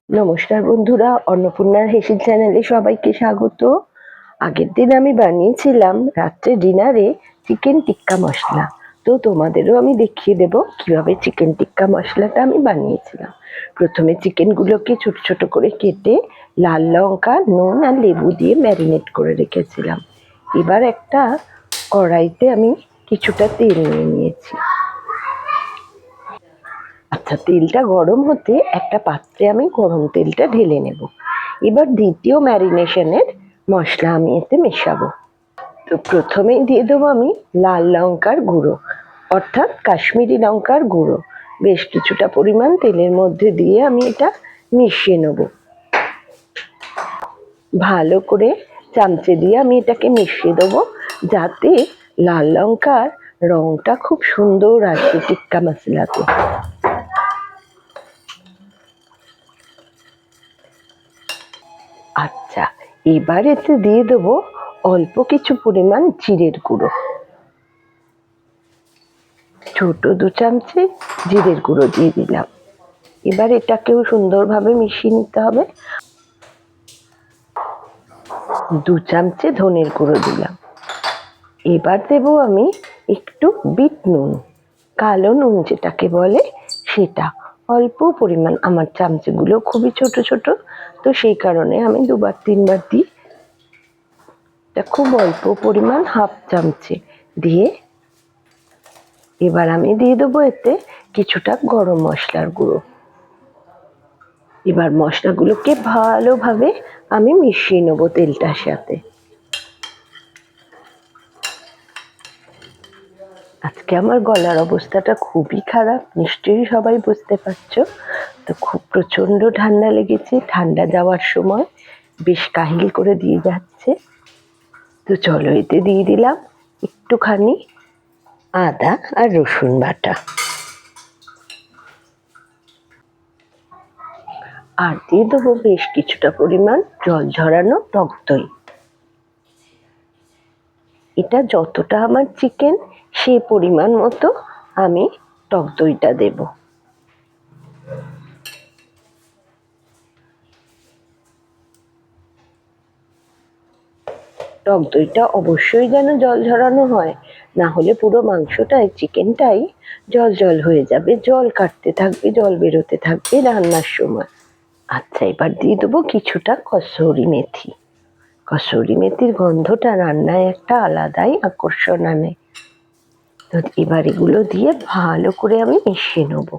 নমস্কার বন্ধুরা, অন্নপূর্ণার হেসেল চ্যানেলে সবাইকে স্বাগত। আগের দিন আমি বানিয়েছিলাম রাত্রে ডিনারে চিকেন টিক্কা মশলা। তো তোমাদেরও আমি দেখিয়ে দেব কিভাবে চিকেন টিক্কা মশলাটা আমি বানিয়েছিলাম। প্রথমে চিকেনগুলোকে ছোট ছোট করে কেটে লাল লঙ্কা, নুন আর লেবু দিয়ে ম্যারিনেট করে রেখেছিলাম। এবার একটা কড়াইতে আমি কিছুটা তেল নিয়ে নিয়েছি। আচ্ছা, তেলটা গরম হতে একটা পাত্রে আমি গরম তেলটা ঢেলে নেব। এবার দ্বিতীয় ম্যারিনেশনের মশলা আমি এতে মেশাবো। তো প্রথমেই দিয়ে দেবো আমি লাল লঙ্কার গুঁড়ো, অর্থাৎ কাশ্মীরি লঙ্কার গুঁড়ো। বেশ কিছুটা পরিমাণ তেলের মধ্যে দিয়ে আমি এটা মিশিয়ে নেব। ভালো করে চামচে দিয়ে আমি এটাকে মিশিয়ে দেবো, যাতে লাল লঙ্কার রংটা খুব সুন্দর আসে টিক্কা মশলাতে। আচ্ছা, এবার এতে দিয়ে দেবো অল্প কিছু পরিমাণ জিরের গুঁড়ো, ছোট 2 চামচে জিরের গুঁড়ো দিয়ে দিলাম। এবার এটাকেও সুন্দরভাবে মিশিয়ে নিতে হবে। 2 চামচে ধনের গুঁড়ো দিলাম। এবার দেব আমি একটু বিট নুন, কালো নুন যেটাকে বলে সেটা, অল্প পরিমাণ। আমার চামচগুলো খুবই ছোট ছোট, তো সেই কারণে আমি 2-3 বার দিই। এটা খুব অল্প পরিমাণ, হাফ চামচে দিয়ে এবার আমি দিয়ে দেবো এতে কিছুটা গরম মশলার গুঁড়ো। এবার মশলাগুলোকে ভালোভাবে আমি মিশিয়ে নেবো তেলটার সাথে। আজকে আমার গলার অবস্থাটা খুবই খারাপ, নিশ্চয়ই সবাই বুঝতে পারছো। তো খুব প্রচন্ড ঠান্ডা লেগেছে, ঠান্ডা যাওয়ার সময় বেশ কাহিল করে দিয়ে যাচ্ছে। তো চলো, এতে দিয়ে দিলাম একটুখানি আদা আর রসুন বাটা, আর দিয়ে দেবো বেশ কিছুটা পরিমাণ জল ঝরানো টক দই। এটা যতটা আমার চিকেন সেই পরিমাণ মতো আমি টক দইটা দেব। টক দইটা অবশ্যই যেন জল ঝরানো হয়, না হলে পুরো মাংসটাই, চিকেনটাই জল জল হয়ে যাবে, জল কাটতে থাকবে, জল বেরোতে থাকবে রান্নার সময়। আচ্ছা, এবার দিয়ে দেবো কিছুটা কসুরি মেথি। কসুরি মেথির গন্ধটা রান্নায় একটা আলাদাই আকর্ষণ আনে। তো এবার এগুলো দিয়ে ভালো করে আমি মিশিয়ে নেব।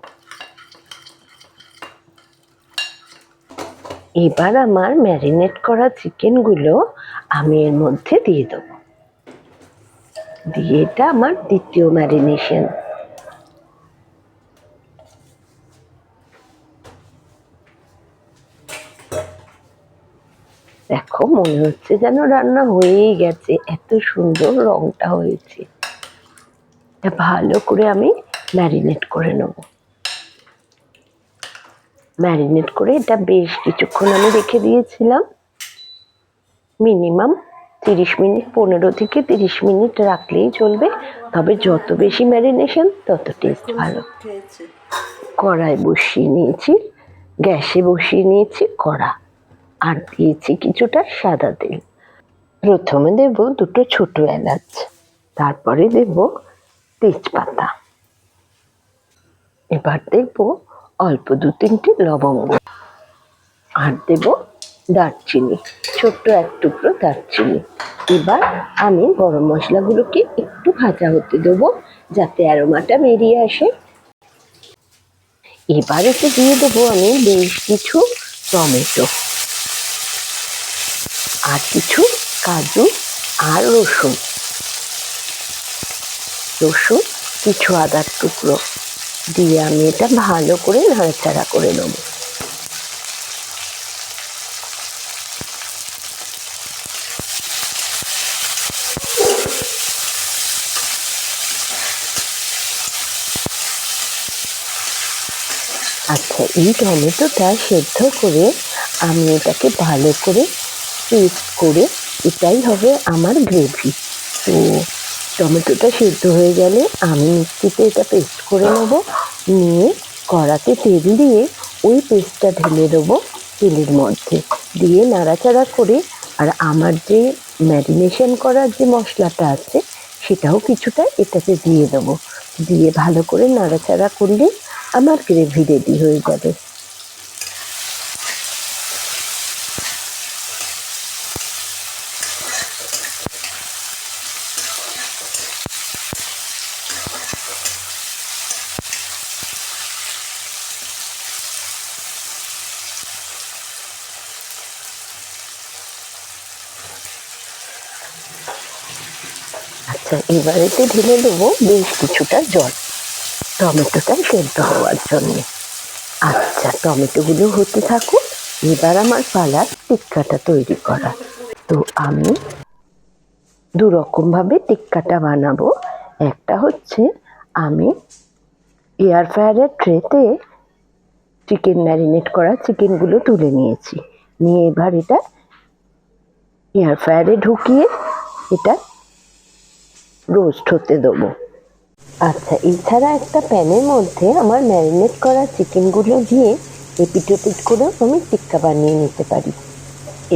এবার আমার ম্যারিনেট করা চিকেনগুলো আমি এর মধ্যে দিয়ে দেবো। দিয়ে এটা আমার দ্বিতীয় ম্যারিনেশন। দেখো, মনে হচ্ছে যেন রান্না হয়েই গেছে, এত সুন্দর রংটা হয়েছে। ভালো করে আমি ম্যারিনেট করে নেব। ম্যারিনেট করে এটা বেশ কিছুক্ষণ আমি রেখে দিয়েছিলাম, মিনিমাম 30 মিনিট, 15 থেকে 30 মিনিট রাখলেই চলবে। তবে যত বেশি ম্যারিনেশন তত টেস্ট ভালো। কড়াই বসিয়ে নিয়েছি, গ্যাসে বসিয়ে নিয়েছি কড়া, আর দিয়েছি কিছুটা সাদা তেল। প্রথমে দেব 2টো ছোট এলাচ, তারপরে দেব তেজপাতা, এবার দেব অল্প 2-3টে লবঙ্গ, আর দেব দারচিনি, ছোট্ট 1 টুকরো দারচিনি। এবার আমি গরম মশলাগুলোকে একটু ভাজা হতে দেবো, যাতে অ্যারোমাটা বেরিয়ে আসে। এবার এতে দিয়ে দেবো আমি বেশ কিছু টমেটো, আর কিছু কাজু আর রসুন, কিছু আদার টুকরো দিয়ে আমি এটা ভালো করে নাড়াচাড়া করে নেব। আচ্ছা, এই টমেটোটা সেদ্ধ করে আমি এটাকে ভালো করে পেস্ট করে, এটাই হবে আমার গ্রেভি। তো টমেটোটা সেদ্ধ হয়ে গেলে আমি মিক্সিতে এটা পেস্ট করে নেব। নিয়ে কড়াতে তেল দিয়ে ওই পেস্টটা ঢেলে দেবো তেলের মধ্যে দিয়ে নাড়াচাড়া করে, আর আমার যে ম্যারিনেশন করার যে মশলাটা আছে সেটাও কিছুটা এটাতে দিয়ে দেবো। দিয়ে ভালো করে নাড়াচাড়া করলে আমার গ্রেভি রেডি হয়ে যাবে। আচ্ছা, এবারেতে ঢেলে দেবো বেশ কিছুটা জল টমেটোটা সেদ্ধ হওয়ার জন্য। আচ্ছা, টমেটোগুলো হতে থাকুক, এবার আমার পালা টিক্কাটা তৈরি করা। তো আমি দু রকম ভাবে টিক্কাটা বানাবো। একটা হচ্ছে আমি এয়ার ফ্রায়ারের ট্রেতে চিকেন ম্যারিনেট করা চিকেনগুলো তুলে নিয়েছি, নিয়ে এবার এটা এয়ার ফ্রায়ারে ঢুকিয়ে এটা রোস্ট হতে দেবো। আচ্ছা, এছাড়া একটা প্যানের মধ্যে আমার ম্যারিনেট করা চিকেনগুলো দিয়ে এপিট ওপিট করেও আমি টিক্কা বানিয়ে নিতে পারি।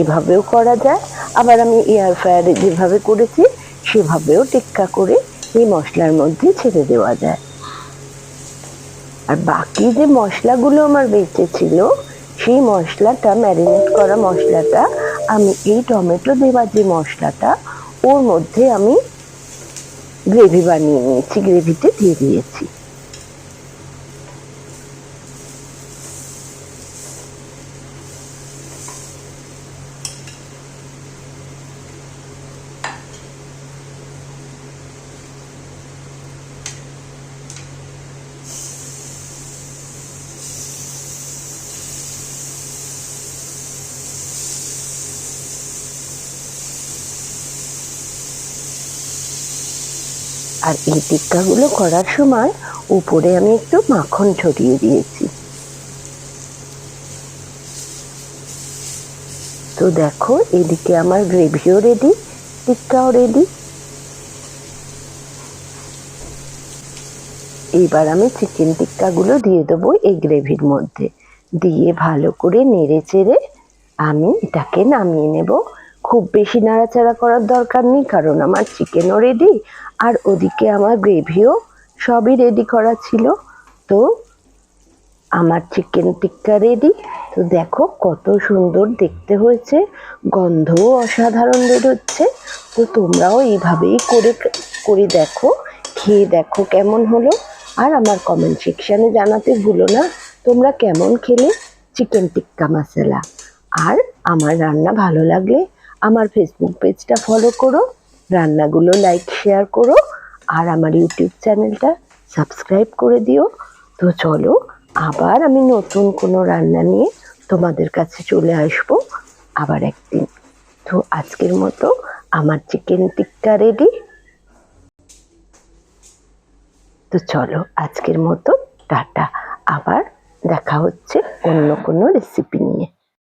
এভাবেও করা যায়, আবার আমি এয়ার ফ্রায়ারে যেভাবে করেছি সেভাবেও টিক্কা করে এই মশলার মধ্যে ছেড়ে দেওয়া যায়। আর বাকি যে মশলাগুলো আমার বেঁচে ছিল সেই মশলাটা, ম্যারিনেট করা মশলাটা, আমি এই টমেটো দেওয়ার যে মশলাটা ওর মধ্যে আমি গ্রেভি বানিয়ে নিয়েছি, গ্রেভিতে দিয়ে দিয়েছি। আর এই টিক্কাগুলো করার সময় উপরে আমি একটু মাখন ছড়িয়ে দিয়েছি। তো দেখো, এদিকে আমার গ্রেভিও রেডি, টিক্কাও রেডি। এবার আমি চিকেন টিক্কাগুলো দিয়ে দেবো এই গ্রেভির মধ্যে, দিয়ে ভালো করে নেড়ে চেড়ে আমি এটাকে নামিয়ে নেব। খুব বেশি নাড়াচাড়া করার দরকার নেই, কারণ আমার চিকেনও রেডি আর ওদিকে আমার গ্রেভিও সবই রেডি করা ছিল। তো আমার চিকেন টিক্কা রেডি। তো দেখো কত সুন্দর দেখতে হয়েছে, গন্ধও অসাধারণ বেরোচ্ছে। তো তোমরাও এইভাবেই করে দেখো, খেয়ে দেখো কেমন হলো। আর আমার কমেন্ট সেকশানে জানাতে ভুলো না তোমরা কেমন খেলে চিকেন টিক্কা মশলা। আর আমার রান্না ভালো লাগলে আমার ফেসবুক পেজটা ফলো করো, রান্নাগুলো লাইক শেয়ার করো, আর আমার ইউটিউব চ্যানেলটা সাবস্ক্রাইব করে দিও। তো চলো, আবার আমি নতুন কোনো রান্না নিয়ে তোমাদের কাছে চলে আসবো আবার একদিন। তো আজকের মতো আমার চিকেন টিক্কা রেডি। তো চলো, আজকের মতো টাটা, আবার দেখা হচ্ছে অন্য কোনো রেসিপি নিয়ে।